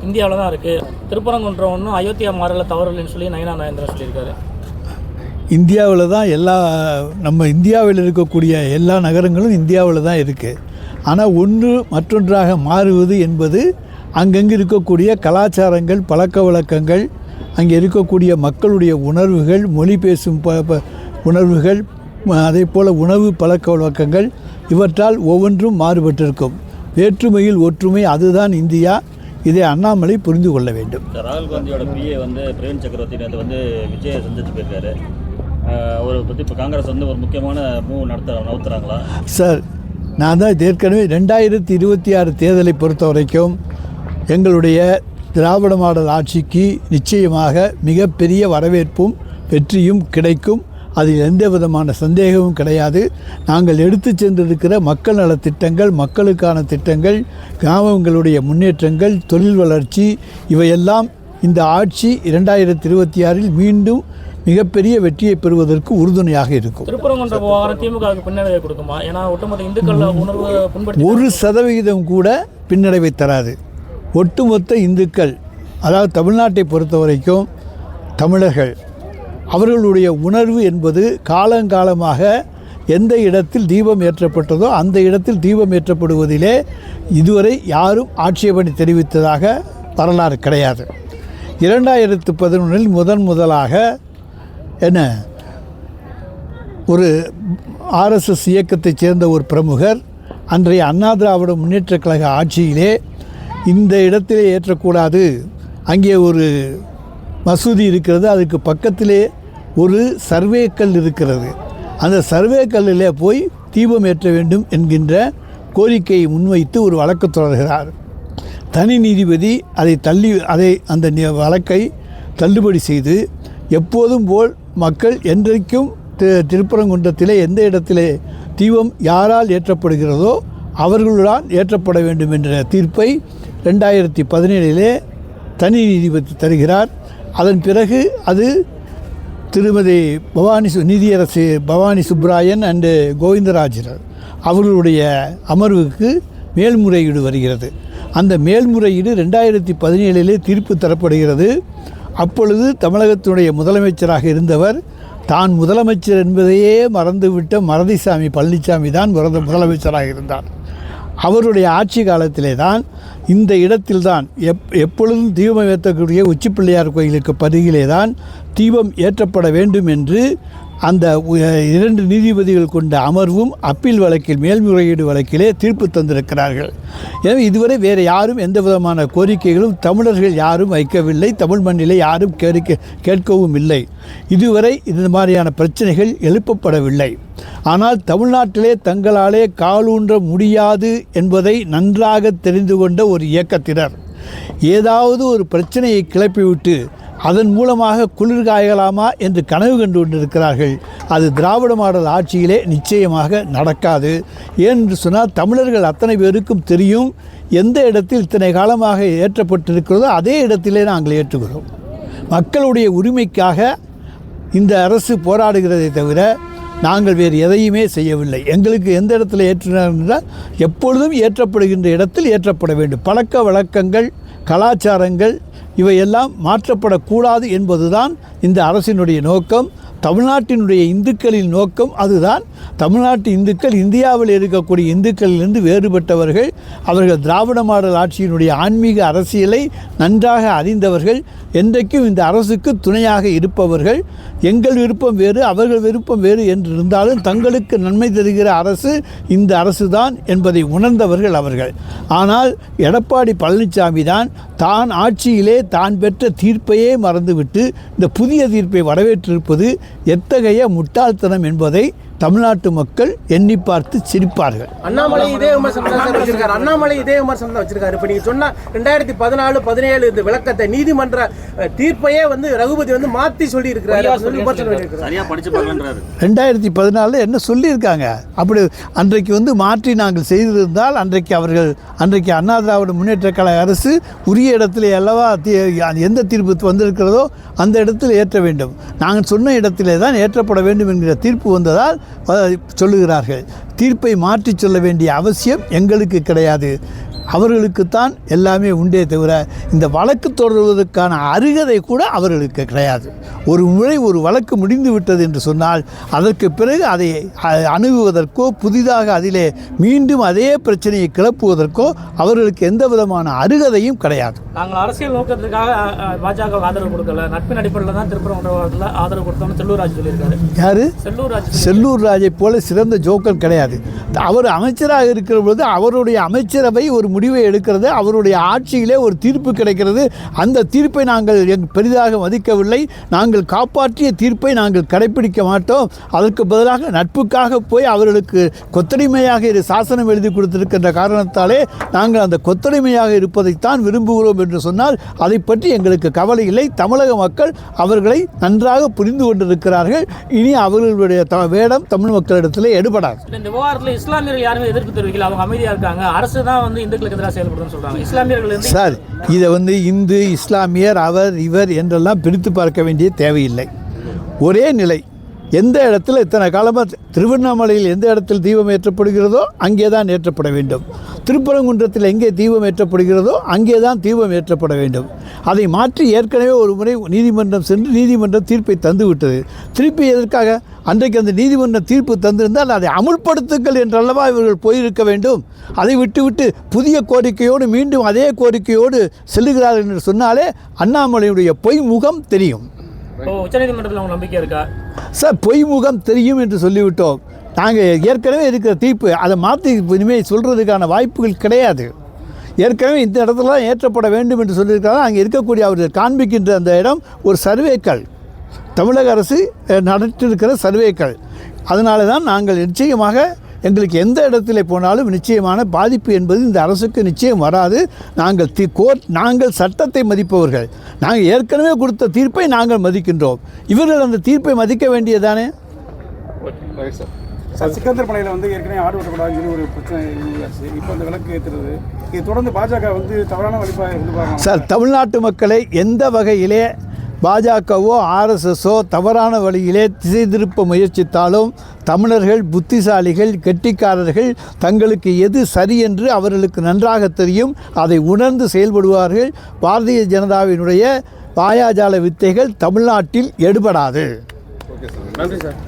இந்தியாவில் தான் இருக்குது. திருப்பரங்குன்றம் ஒன்றும் அயோத்தியா மாறல தவறில்லைன்னு சொல்லி நயனா நாகேந்திரன் சொல்லியிருக்காரு. இந்தியாவில் தான் நம்ம இந்தியாவில் இருக்கக்கூடிய எல்லா நகரங்களும் இந்தியாவில் தான் இருக்குது. ஆனால் ஒன்று மற்றொன்றாக மாறுவது என்பது அங்கங்கே இருக்கக்கூடிய கலாச்சாரங்கள், பழக்க வழக்கங்கள், அங்கே இருக்கக்கூடிய மக்களுடைய உணர்வுகள், மொழி பேசும் உணர்வுகள், அதே போல் உணவு பழக்க வழக்கங்கள், இவற்றால் ஒவ்வொன்றும் மாறுபட்டிருக்கும். வேற்றுமையில் ஒற்றுமை, அதுதான் இந்தியா. இதை அண்ணாமலை புரிந்து கொள்ள வேண்டும். ராகுல் காந்தியோட பிஏ பிரவீன் சக்கரவர்த்தி விஜயை சந்திச்சு போயிருக்காரு. அவரை பற்றி இப்போ காங்கிரஸ் ஒரு முக்கியமான மூவ் நவுத்துறாங்களா சார்? நான் தான் ஏற்கனவே 2026 தேர்தலை பொறுத்த வரைக்கும் எங்களுடைய திராவிட மாடல் ஆட்சிக்கு நிச்சயமாக மிகப்பெரிய வரவேற்பும் வெற்றியும் கிடைக்கும். அதில் எந்த விதமான சந்தேகமும் கிடையாது. நாங்கள் எடுத்து சென்றிருக்கிற மக்கள் நலத்திட்டங்கள், மக்களுக்கான திட்டங்கள், கிராமங்களுடைய முன்னேற்றங்கள், தொழில் வளர்ச்சி, இவையெல்லாம் இந்த ஆட்சி 2026 மீண்டும் மிகப்பெரிய வெற்றியை பெறுவதற்கு உறுதுணையாக இருக்கும். திருப்பரங்குன்ற விவகாரம் திமுகவுக்கு பின்னடைவை கொடுக்குமா? ஏன்னா ஒட்டுமொத்த இந்துக்கள் உணர்வு 1% கூட பின்னடைவை தராது. ஒட்டுமொத்த இந்துக்கள், அதாவது தமிழ்நாட்டை பொறுத்த வரைக்கும் தமிழர்கள், அவர்களுடைய உணர்வு என்பது காலங்காலமாக எந்த இடத்தில் தீபம் ஏற்றப்பட்டதோ அந்த இடத்தில் தீபம் ஏற்றப்படுவதிலே இதுவரை யாரும் ஆட்சேபனை தெரிவித்ததாக வரலாறு கிடையாது. 2011 முதலாக ஒரு ஆர்எஸ்எஸ் இயக்கத்தைச் சேர்ந்த ஒரு பிரமுகர் அன்றைய அண்ணா திராவிட முன்னேற்ற கழக ஆட்சியிலே இந்த இடத்திலே ஏற்றக்கூடாது, அங்கே ஒரு மசூதி இருக்கிறது, அதுக்கு பக்கத்திலே ஒரு சர்வே கல் இருக்கிறது, அந்த சர்வே கல்லில் போய் தீபம் ஏற்ற வேண்டும் என்கின்ற கோரிக்கையை முன்வைத்து ஒரு வழக்கு தொடர்கிறார். தனி நீதிபதி அந்த வழக்கை தள்ளுபடி செய்து எப்போதும் போல் மக்கள் என்றைக்கும் திருப்பரங்குன்றத்திலே எந்த இடத்திலே தீபம் யாரால் ஏற்றப்படுகிறதோ அவர்களால் ஏற்றப்பட வேண்டும் என்ற தீர்ப்பை 2017 தனி நீதிபதி தருகிறார். அதன் பிறகு அது திருமதி நீதியரசு பவானி சுப்ராயன் அண்டு கோவிந்தராஜர் அவர்களுடைய அமர்வுக்கு மேல்முறையீடு வருகிறது. அந்த மேல்முறையீடு 2017 தீர்ப்பு தரப்படுகிறது. அப்பொழுது தமிழகத்தினுடைய முதலமைச்சராக இருந்தவர் தான் முதலமைச்சர் என்பதையே மறந்துவிட்ட மறதிசாமி பழனிசாமி தான் முதலமைச்சராக இருந்தார். அவருடைய ஆட்சி காலத்திலே தான் இந்த இடத்தில்தான் எப்பொழுதும் தீபம் ஏற்றக்கூடிய உச்சிப்பிள்ளையார் கோயிலுக்கு பருகிலே தான் தீபம் ஏற்றப்பட வேண்டும் என்று அந்த 2 நீதிபதிகள் கொண்ட அமர்வும் அப்பீல் வழக்கில் மேல்முறையீடு வழக்கிலே தீர்ப்பு தந்திருக்கிறார்கள். எனவே இதுவரை வேறு யாரும் எந்த விதமான கோரிக்கைகளும் தமிழர்கள் யாரும் வைக்கவில்லை, தமிழ் மண்ணிலே யாரும் கேட்கவும் இல்லை. இதுவரை இந்த மாதிரியான பிரச்சனைகள் எழுப்பப்படவில்லை. ஆனால் தமிழ்நாட்டிலே தங்களாலே காலூன்ற முடியாது என்பதை நன்றாக தெரிந்து கொண்ட ஒரு இயக்கத்தினர் ஏதாவது ஒரு பிரச்சனையை கிளப்பிவிட்டு அதன் மூலமாக குளிர் காயலாமா என்று கனவு கண்டு கொண்டிருக்கிறார்கள். அது திராவிட மாடல் ஆட்சியிலே நிச்சயமாக நடக்காது. ஏனென்று சொன்னால் தமிழர்கள் அத்தனை பேருக்கும் தெரியும், எந்த இடத்தில் இத்தனை காலமாக ஏற்றப்பட்டிருக்கிறதோ அதே இடத்திலே நாங்கள் ஏற்றுகிறோம். மக்களுடைய உரிமைக்காக இந்த அரசு போராடுகிறதை தவிர நாங்கள் வேறு எதையுமே செய்யவில்லை. எங்களுக்கு எந்த இடத்துல ஏற்றினார் என்றால் எப்பொழுதும் ஏற்றப்படுகின்ற இடத்தில் ஏற்றப்பட வேண்டும். பழக்க வழக்கங்கள், கலாச்சாரங்கள் இவையெல்லாம் மாற்றப்படக்கூடாது என்பதுதான் இந்த அரசினுடைய நோக்கம். தமிழ்நாட்டினுடைய இந்துக்களின் நோக்கம் அதுதான். தமிழ்நாட்டு இந்துக்கள் இந்தியாவில் இருக்கக்கூடிய இந்துக்களிலிருந்து வேறுபட்டவர்கள். அவர்கள் திராவிட மாடல் ஆட்சியினுடைய ஆன்மீக அரசியலை நன்றாக அறிந்தவர்கள். என்றைக்கும் இந்த அரசுக்கு துணையாக இருப்பவர்கள். எங்கள் விருப்பம் வேறு, அவர்கள் விருப்பம் வேறு என்று இருந்தாலும் தங்களுக்கு நன்மை தருகிற அரசு இந்த அரசு தான் என்பதை உணர்ந்தவர்கள் அவர்கள். ஆனால் எடப்பாடி பழனிசாமி தான் ஆட்சியிலே தான் பெற்ற தீர்ப்பையே மறந்துவிட்டு இந்த புதிய தீர்ப்பை வரவேற்றிருப்பது எத்தகைய முட்டாள்தனம் என்பதை தமிழ்நாட்டு மக்கள் எண்ணி பார்த்து சிரிப்பார்கள். அண்ணாமலை இதே விமர்சனம் வச்சிருக்காரு. இப்போ நீங்கள் சொன்ன 2014, 17 இந்த விளக்கத்தை நீதிமன்ற தீர்ப்பையே ரகுபதி மாற்றி சொல்லி இருக்கிறாரு. 2014 என்ன சொல்லியிருக்காங்க? அப்படி அன்றைக்கு மாற்றி நாங்கள் செய்திருந்தால் அன்றைக்கு அண்ணா திராவிட முன்னேற்ற கழக அரசு உரிய இடத்துல அல்லவா எந்த தீர்ப்பு வந்திருக்கிறதோ அந்த இடத்தில் ஏற்ற வேண்டும். நாங்கள் சொன்ன இடத்திலே தான் ஏற்றப்பட வேண்டும் என்கிற தீர்ப்பு வந்ததால் சொல்லுகிறார்கள். தீர்ப்பை மாற்றி சொல்ல வேண்டிய அவசியம் எங்களுக்கு கிடையாது. அவர்களுக்குத்தான் எல்லாமே உண்டே தவிர இந்த வழக்கு தொடர்வதற்கான அருகதை கூட அவர்களுக்கு கிடையாது. ஒரு முறை ஒரு வழக்கு முடிந்து விட்டது என்று சொன்னால் அதற்கு பிறகு அதை அணுகுவதற்கோ புதிதாக அதிலே மீண்டும் அதே பிரச்சனையை கிளப்புவதற்கோ அவர்களுக்கு எந்த விதமான அருகதையும் கிடையாது. நாங்கள் அரசியல் நோக்கத்துக்காக பாஜக ஆதரவு கொடுக்கல, நட்பின் அடிப்படையில் தான் திருப்பரங்குன்றத்தில் ஆதரவு கொடுத்தோம்னு செல்லூர் ராஜ் சொல்லியிருக்காரு. யார்? செல்லூர் ராஜ். செல்லூர் ராஜை போல சிறந்த ஜோக்கர் கிடையாது. அவர் அமைச்சராக இருக்கிற பொழுது அவருடைய அமைச்சரவை ஒரு முடிவை எடுக்கிறது, அவருடைய ஆட்சியிலே ஒரு தீர்ப்பு கிடைக்கிறது. அந்த தீர்ப்பை நாங்கள் பெரிதாக மதிக்கவில்லை. நாங்கள் காப்பாற்றிய தீர்ப்பை நாங்கள் கடைப்பிடிக்க மாட்டோம். அதற்கு பதிலாக நட்புக்காக போய் அவர்களுக்கு கொத்தடிமையாக இரு சாசனம் எழுதி கொடுத்திருக்கின்ற காரணத்தாலே நாங்கள் அந்த கொத்தடிமையாக இருப்பதைத்தான் விரும்புகிறோம் என்று சொன்னால் அதை பற்றி எங்களுக்கு கவலை இல்லை. தமிழக மக்கள் அவர்களை நன்றாக புரிந்து கொண்டிருக்கிறார்கள். இனி அவர்களுடைய வேடம் தமிழ் மக்களிடத்தில் எடுபடாது. இந்த விவகாரத்தில் இஸ்லாமியர்கள் யாருமே எதிர்ப்பு தெரிவிக்கல, அவங்க அமைதியாக இருக்காங்க. அரசு தான் இந்துக்களுக்கு எதிராக செயல்படுதுன்னு சொல்றாங்க. இஸ்லாமியர்கள் சார், இதை இந்து இஸ்லாமியர் அவர் இவர் என்றெல்லாம் பிரித்து பார்க்க வேண்டிய தேவையில்லை. ஒரே நிலை. எந்த இடத்துல இத்தனை காலமாக திருவண்ணாமலையில் எந்த இடத்தில் தீபம் ஏற்றப்படுகிறதோ அங்கே தான் ஏற்றப்பட வேண்டும். திருப்பரங்குன்றத்தில் எங்கே தீபம் ஏற்றப்படுகிறதோ அங்கே தான் தீபம் ஏற்றப்பட வேண்டும். அதை மாற்றி ஏற்கனவே ஒரு முறை நீதிமன்றம் சென்று நீதிமன்றம் தீர்ப்பை தந்து விட்டது. திருப்பி எதற்காக? அன்றைக்கு அந்த நீதிமன்றம் தீர்ப்பு தந்திருந்தால் அதை அமுல்படுத்துங்கள் என்றல்லவா இவர்கள் போயிருக்க வேண்டும். அதை விட்டுவிட்டு புதிய கோரிக்கையோடு மீண்டும் அதே கோரிக்கையோடு செல்லுகிறார்கள் என்று சொன்னாலே அண்ணாமலையுடைய பொய் முகம் தெரியும். உச்சநீதிமன்றத்தில் அவங்க நம்பிக்கை இருக்கா சார்? பொய் முகம் தெரியும் என்று சொல்லிவிட்டோம். நாங்கள் ஏற்கனவே இருக்கிற தீர்ப்பு அதை மாற்றி இனிமேல் சொல்கிறதுக்கான வாய்ப்புகள் கிடையாது. ஏற்கனவே இந்த இடத்துல தான் ஏற்றப்பட வேண்டும் என்று சொல்லியிருக்காங்க. அங்கே இருக்கக்கூடிய அவர்கள் காண்பிக்கின்ற அந்த இடம் ஒரு சர்வேக்கள், தமிழக அரசு நடத்திருக்கிற சர்வேக்கள். அதனால தான் நாங்கள் நிச்சயமாக எங்களுக்கு எந்த இடத்துல போனாலும் நிச்சயமான பாதிப்பு என்பது இந்த அரசுக்கு நிச்சயம் வராது. நாங்கள் சட்டத்தை மதிப்பவர்கள். நாங்கள் ஏற்கனவே கொடுத்த தீர்ப்பை நாங்கள் மதிக்கின்றோம். இவர்கள் அந்த தீர்ப்பை மதிக்க வேண்டியதானே? சார், சிக்கந்தர் மலையில் ஏற்கனவே ஆடு ஓட்டக்கூடாதுன்னு ஒரு பிரச்சனை இருந்துச்சு. இப்போ அந்த விளக்கு ஏற்றுறது இது தொடர்ந்து பாஜக தவறான வழிபாக இருந்து சார், தமிழ்நாட்டு மக்களை எந்த வகையிலே பாஜகவோ ஆர்எஸ்எஸோ தவறான வழியிலே திசை திருப்ப முயற்சித்தாலும் தமிழர்கள் புத்திசாலிகள், கெட்டிக்காரர்கள். தங்களுக்கு எது சரி என்று அவர்களுக்கு நன்றாக தெரியும். அதை உணர்ந்து செயல்படுவார்கள். பாரதிய ஜனதாவினுடைய மாயாஜால வித்தைகள் தமிழ்நாட்டில் எடுபடாது. நன்றி சார்.